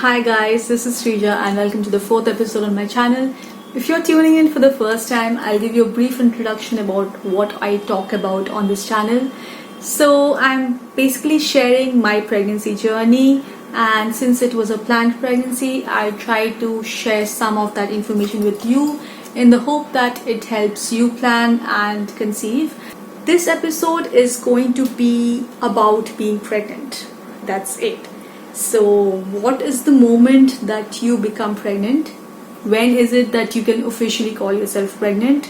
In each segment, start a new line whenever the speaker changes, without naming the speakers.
Hi guys, this is Srija and welcome to the 4th episode on my channel. If you're tuning in for the first time, I'll give you a brief introduction about what I talk about on this channel. So I'm basically sharing my pregnancy journey, and since it was a planned pregnancy, I try to share some of that information with you in the hope that it helps you plan and conceive. This episode is going to be about being pregnant. That's it. So what is the moment that you become pregnant? When is it that you can officially call yourself pregnant?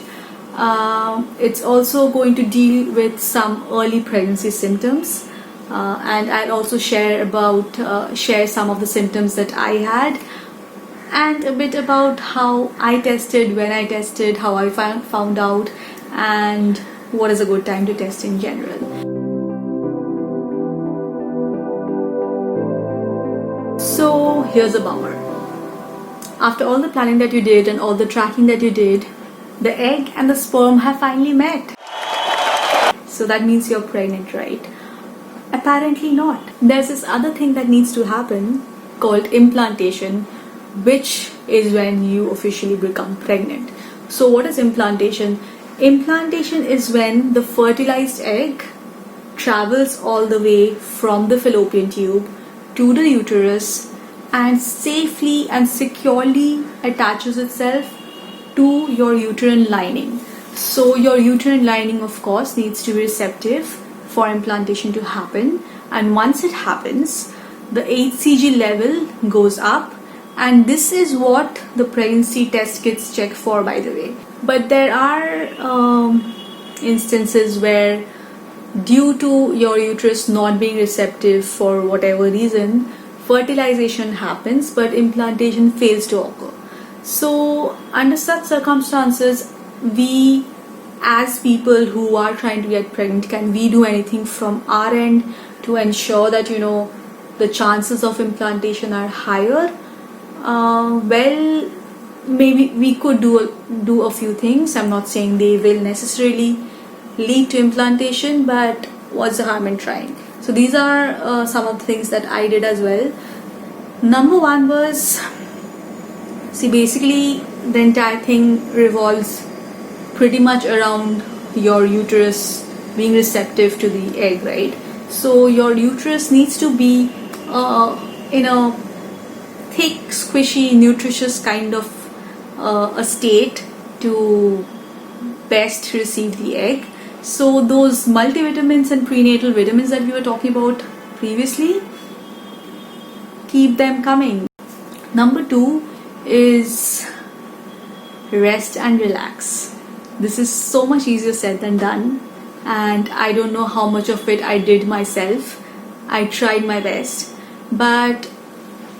It's also going to deal with some early pregnancy symptoms, and I'll also share some of the symptoms that I had, and a bit about how I tested, when I tested, how I found out, and what is a good time to test in general. So here's a bummer. After all the planning that you did and all the tracking that you did, the egg and the sperm have finally met. So that means you're pregnant, right? Apparently not. There's this other thing that needs to happen called implantation, which is when you officially become pregnant. So what is implantation? Implantation is when the fertilized egg travels all the way from the fallopian tube to the uterus and safely and securely attaches itself to your uterine lining. So your uterine lining, of course, needs to be receptive for implantation to happen, and once it happens, the HCG level goes up, and this is what the pregnancy test kits check for, by the way. But there are instances where, due to your uterus not being receptive for whatever reason, fertilization happens but implantation fails to occur. So under such circumstances, we as people who are trying to get pregnant, can we do anything from our end to ensure that the chances of implantation are higher? Well, maybe we could do a few things. I'm not saying they will necessarily lead to implantation, but what's the harm in trying? So these are some of the things that I did as well. Number one was, basically the entire thing revolves pretty much around your uterus being receptive to the egg, right? So your uterus needs to be in a thick, squishy, nutritious kind of a state to best receive the egg. So those multivitamins and prenatal vitamins that we were talking about previously, keep them coming. Number two is rest and relax. This is so much easier said than done, and I don't know how much of it I did myself. I tried my best, but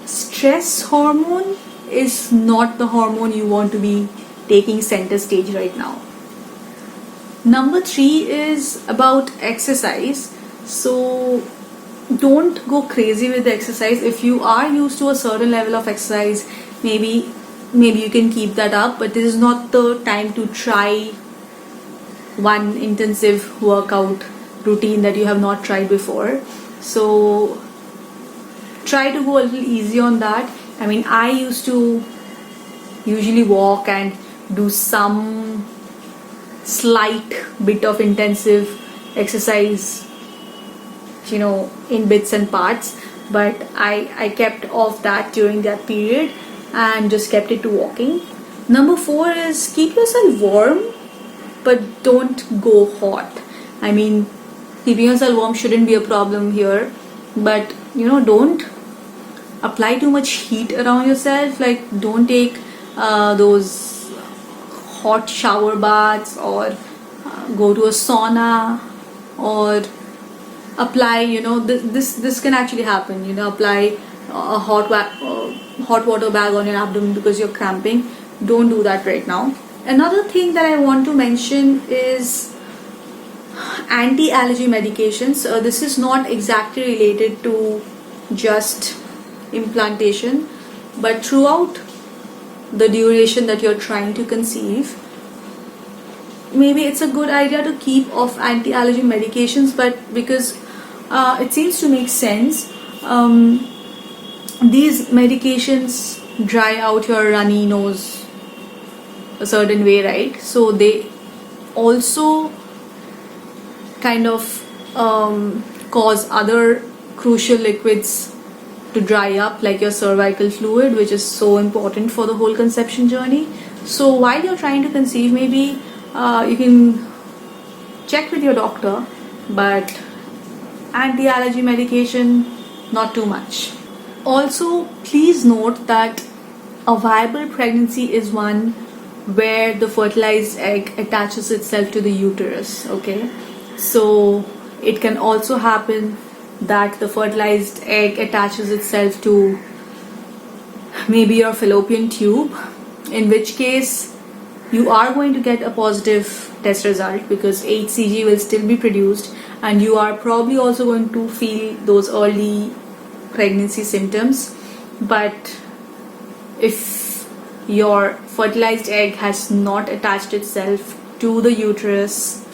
stress hormone is not the hormone you want to be taking center stage right now. Number three is about exercise. So don't go crazy with the exercise. If you are used to a certain level of exercise, maybe you can keep that up, but this is not the time to try one intensive workout routine that you have not tried before. So try to go a little easy on that. I mean, I used to usually walk and do some slight bit of intensive exercise, in bits and parts, but I kept off that during that period and just kept it to walking. Number four is keep yourself warm, but don't go hot. I mean, keeping yourself warm shouldn't be a problem here, but don't apply too much heat around yourself. Like, don't take those hot shower baths, or go to a sauna, or apply, this can actually happen, apply a hot water bag on your abdomen because you're cramping. Don't do that right now. Another thing that I want to mention is anti-allergy medications. This is not exactly related to just implantation, but throughout the duration that you're trying to conceive, maybe it's a good idea to keep off anti-allergy medications, but because it seems to make sense, these medications dry out your runny nose a certain way, right? So they also kind of cause other crucial liquids to dry up, like your cervical fluid, which is so important for the whole conception journey. So while you're trying to conceive, maybe you can check with your doctor, but anti-allergy medication, not too much. Also, please note that a viable pregnancy is one where the fertilized egg attaches itself to the uterus, okay? So it can also happen that the fertilized egg attaches itself to maybe your fallopian tube, in which case you are going to get a positive test result because HCG will still be produced, and you are probably also going to feel those early pregnancy symptoms. But if your fertilized egg has not attached itself to the uterus,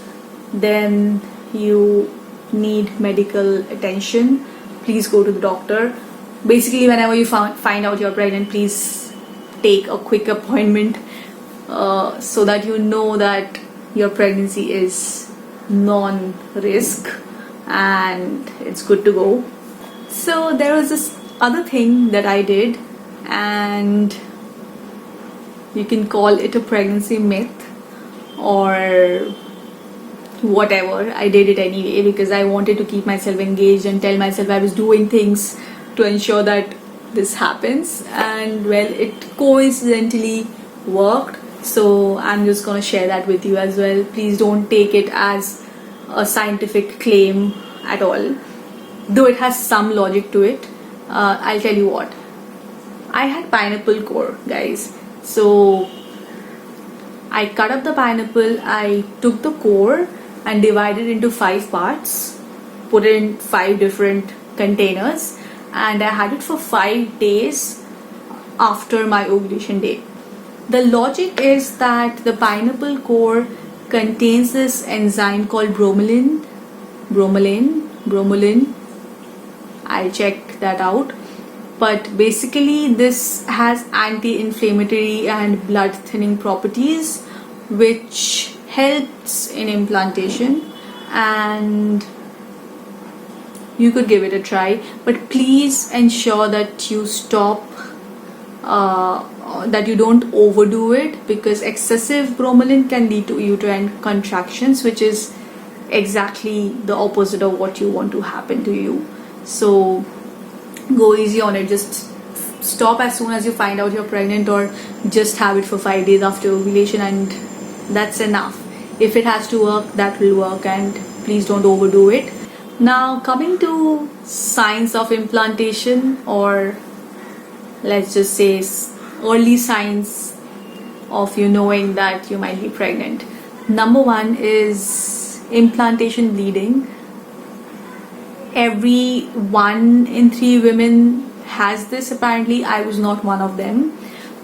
then you need medical attention. Please go to the doctor. Basically, whenever you find out you're pregnant, please take a quick appointment so that you know that your pregnancy is non-risk and it's good to go. So there was this other thing that I did, and you can call it a pregnancy myth or whatever. I did it anyway because I wanted to keep myself engaged and tell myself I was doing things to ensure that this happens, and well, it coincidentally worked. So I'm just gonna share that with you as well. Please don't take it as a scientific claim at all, though it has some logic to it. I'll tell you what. I had pineapple core, guys. So I cut up the pineapple, I took the core and divided into 5 parts, put it in 5 different containers, and I had it for 5 days after my ovulation day. The logic is that the pineapple core contains this enzyme called bromelain. I'll check that out. But basically this has anti-inflammatory and blood thinning properties, which helps in implantation, and you could give it a try. But please ensure that you stop, that you don't overdo it, because excessive bromelain can lead to uterine contractions, which is exactly the opposite of what you want to happen to you. So go easy on it. Just stop as soon as you find out you're pregnant, or just have it for 5 days after ovulation, and that's enough. If it has to work, that will work, and please don't overdo it. Now, coming to signs of implantation, or let's just say early signs of you knowing that you might be pregnant. Number 1 is implantation bleeding. Every 1 in 3 women has this. Apparently, I was not one of them,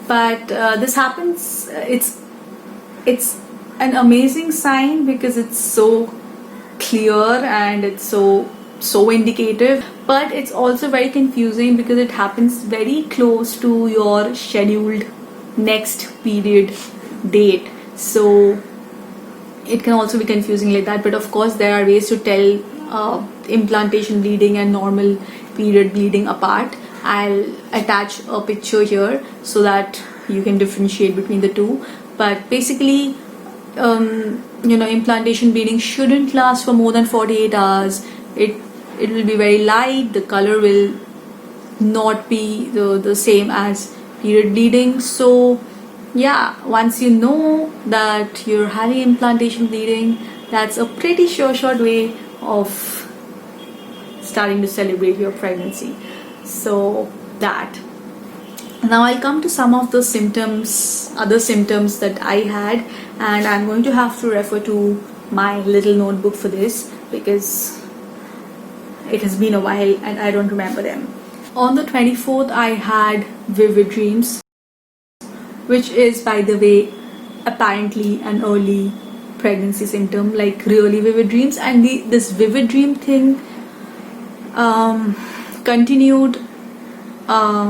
but this happens. It's an amazing sign because it's so clear and it's so indicative, but it's also very confusing because it happens very close to your scheduled next period date. So it can also be confusing like that. But of course, there are ways to tell implantation bleeding and normal period bleeding apart. I'll attach a picture here so that you can differentiate between the two. But basically, implantation bleeding shouldn't last for more than 48 hours. It will be very light. The color will not be the same as period bleeding. So yeah, once you know that you're having implantation bleeding, that's a pretty short way of starting to celebrate your pregnancy. So that. Now I'll come to some of the other symptoms that I had, and I'm going to have to refer to my little notebook for this because it has been a while and I don't remember them. On the 24th, I had vivid dreams, which is, by the way, apparently an early pregnancy symptom, like really vivid dreams. And this vivid dream thing continued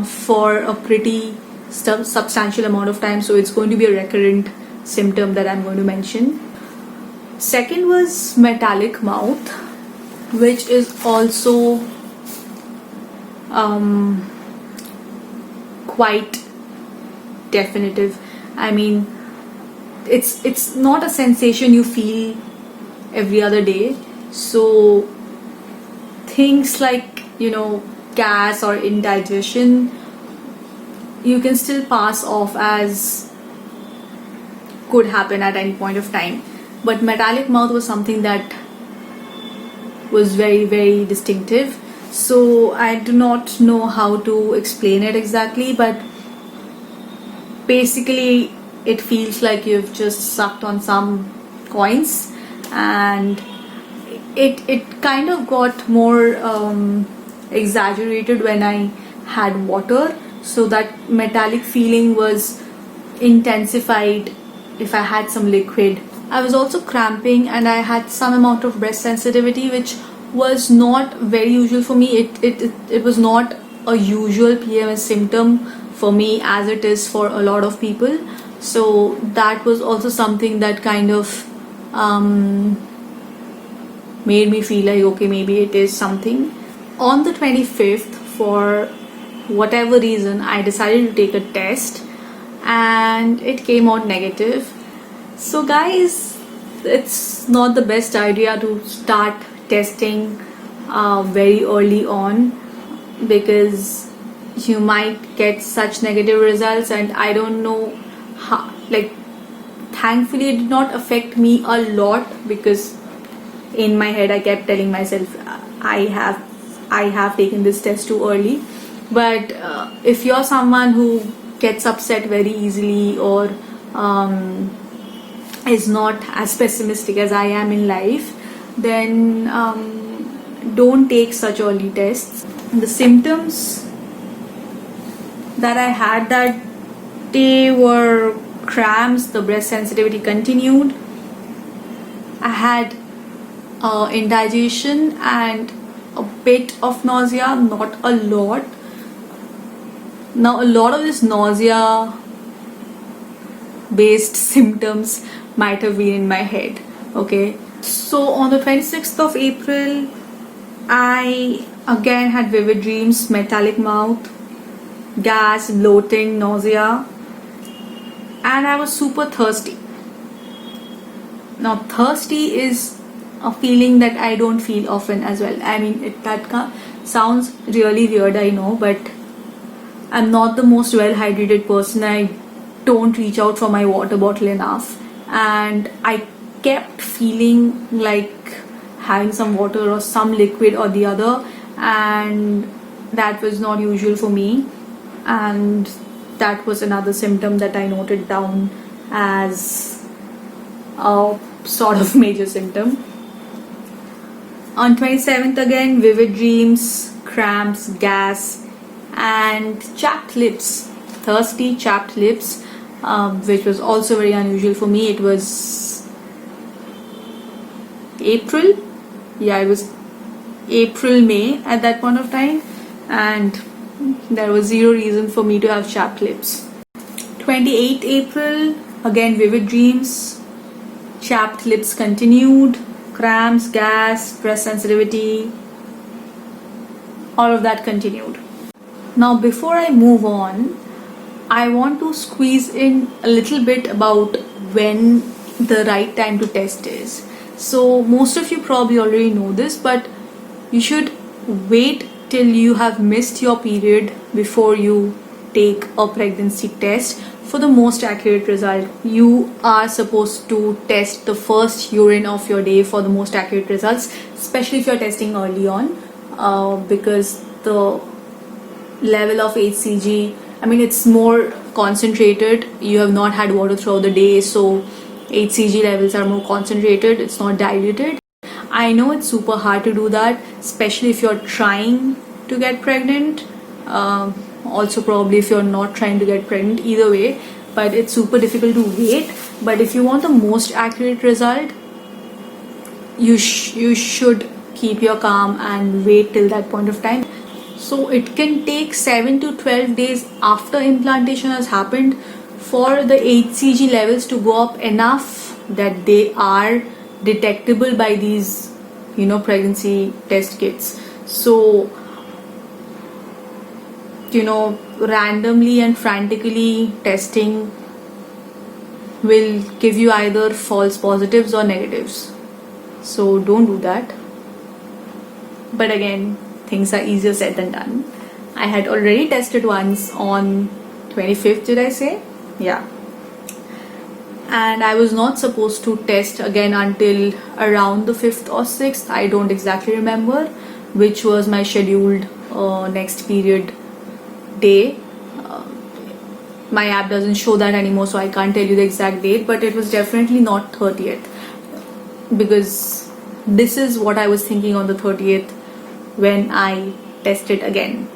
for a pretty substantial amount of time, so it's going to be a recurrent symptom that I'm going to mention. Second was metallic mouth, which is also quite definitive. I mean, it's not a sensation you feel every other day. So things like, gas or indigestion, you can still pass off as could happen at any point of time. But metallic mouth was something that was very, very distinctive. So I do not know how to explain it exactly, but basically it feels like you've just sucked on some coins, and it kind of got more exaggerated when I had water, so that metallic feeling was intensified if I had some liquid. I was also cramping, and I had some amount of breast sensitivity, which was not very usual for me. It was not a usual PMS symptom for me as it is for a lot of people. So that was also something that kind of made me feel like, okay, maybe it is something. On the 25th, for whatever reason, I decided to take a test, and it came out negative. So guys, it's not the best idea to start testing very early on, because you might get such negative results, and I don't know how, thankfully it did not affect me a lot, because in my head I kept telling myself I have taken this test too early. But if you're someone who gets upset very easily, or is not as pessimistic as I am in life, then don't take such early tests. The symptoms that I had that day were cramps, the breast sensitivity continued, I had indigestion and a bit of nausea, not a lot. Now, a lot of this nausea based symptoms might have been in my head. Okay, so on the 26th of April, I again had vivid dreams, metallic mouth, gas, bloating, nausea, and I was super thirsty. Now, thirsty is a feeling that I don't feel often as well. I mean, that sounds really weird, I know, but I'm not the most well hydrated person. I don't reach out for my water bottle enough, and I kept feeling like having some water or some liquid or the other, and that was not usual for me, and that was another symptom that I noted down as a sort of major symptom. On 27th, again, vivid dreams, cramps, gas, and chapped lips, thirsty chapped lips, which was also very unusual for me. It was April, it was April, May at that point of time, and there was zero reason for me to have chapped lips. 28th April, again vivid dreams, chapped lips continued, cramps, gas, breast sensitivity, all of that continued. Now, before I move on, I want to squeeze in a little bit about when the right time to test is. So most of you probably already know this, but you should wait till you have missed your period before you take a pregnancy test for the most accurate result. You are supposed to test the first urine of your day for the most accurate results, especially if you're testing early on, because the level of HCG, I mean, it's more concentrated. You have not had water throughout the day, so HCG levels are more concentrated, it's not diluted. I know it's super hard to do that, especially if you're trying to get pregnant, also probably if you're not trying to get pregnant, either way, but it's super difficult to wait. But if you want the most accurate result, you should keep your calm and wait till that point of time. So it can take 7 to 12 days after implantation has happened for the HCG levels to go up enough that they are detectable by these, pregnancy test kits. So, randomly and frantically testing will give you either false positives or negatives. So don't do that. But again, things are easier said than done. I had already tested once on 25th, did I say? Yeah. And I was not supposed to test again until around the 5th or 6th. I don't exactly remember which was my scheduled next period day. My app doesn't show that anymore, so I can't tell you the exact date, but it was definitely not 30th, because this is what I was thinking on the 30th when I tested again.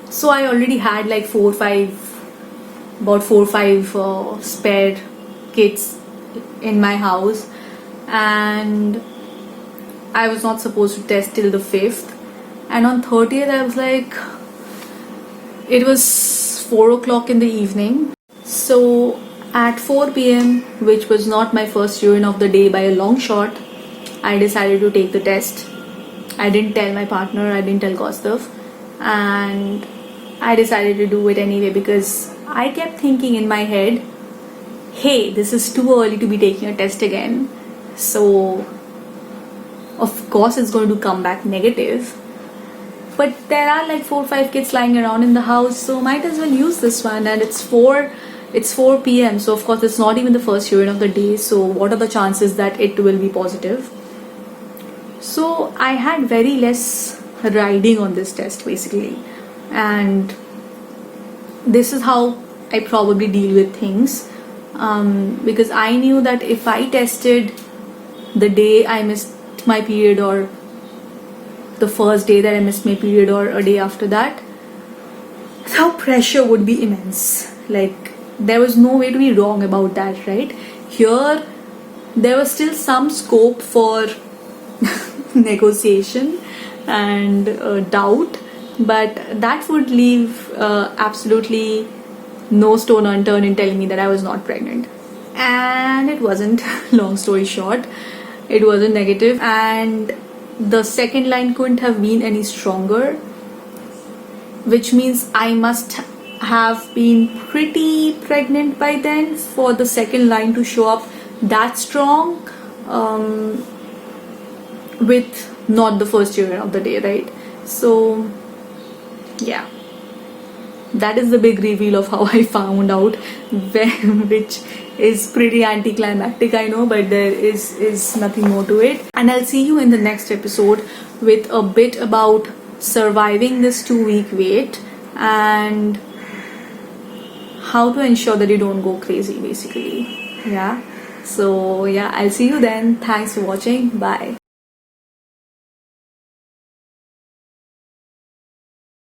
So I already had like about 4 or 5 spare kits in my house, and I was not supposed to test till the 5th. And on 30th I was like, it was 4 o'clock in the evening. So at 4 p.m, which was not my first urine of the day by a long shot, I decided to take the test. I didn't tell my partner, I didn't tell Kaustav, and I decided to do it anyway because I kept thinking in my head, hey, this is too early to be taking a test again. So of course it's going to come back negative. But there are like 4 or 5 kids lying around in the house, so might as well use this one. And it's 4 p.m, so of course it's not even the first urine of the day, so what are the chances that it will be positive? So I had very less riding on this test basically, and this is how I probably deal with things, because I knew that if I tested the day I missed my period, or the first day that I missed my period, or a day after that, the pressure would be immense. Like, there was no way to be wrong about that, right? Here there was still some scope for negotiation and doubt, but that would leave absolutely no stone unturned in telling me that I was not pregnant. And it wasn't. Long story short, it wasn't negative, and the second line couldn't have been any stronger, which means I must have been pretty pregnant by then for the second line to show up that strong, with not the first urine of the day, right? So yeah, that is the big reveal of how I found out, which is pretty anticlimactic, I know, but there is nothing more to it. And I'll see you in the next episode with a bit about surviving this 2-week wait and how to ensure that you don't go crazy basically. Yeah, so yeah, I'll see you then. Thanks for watching. Bye.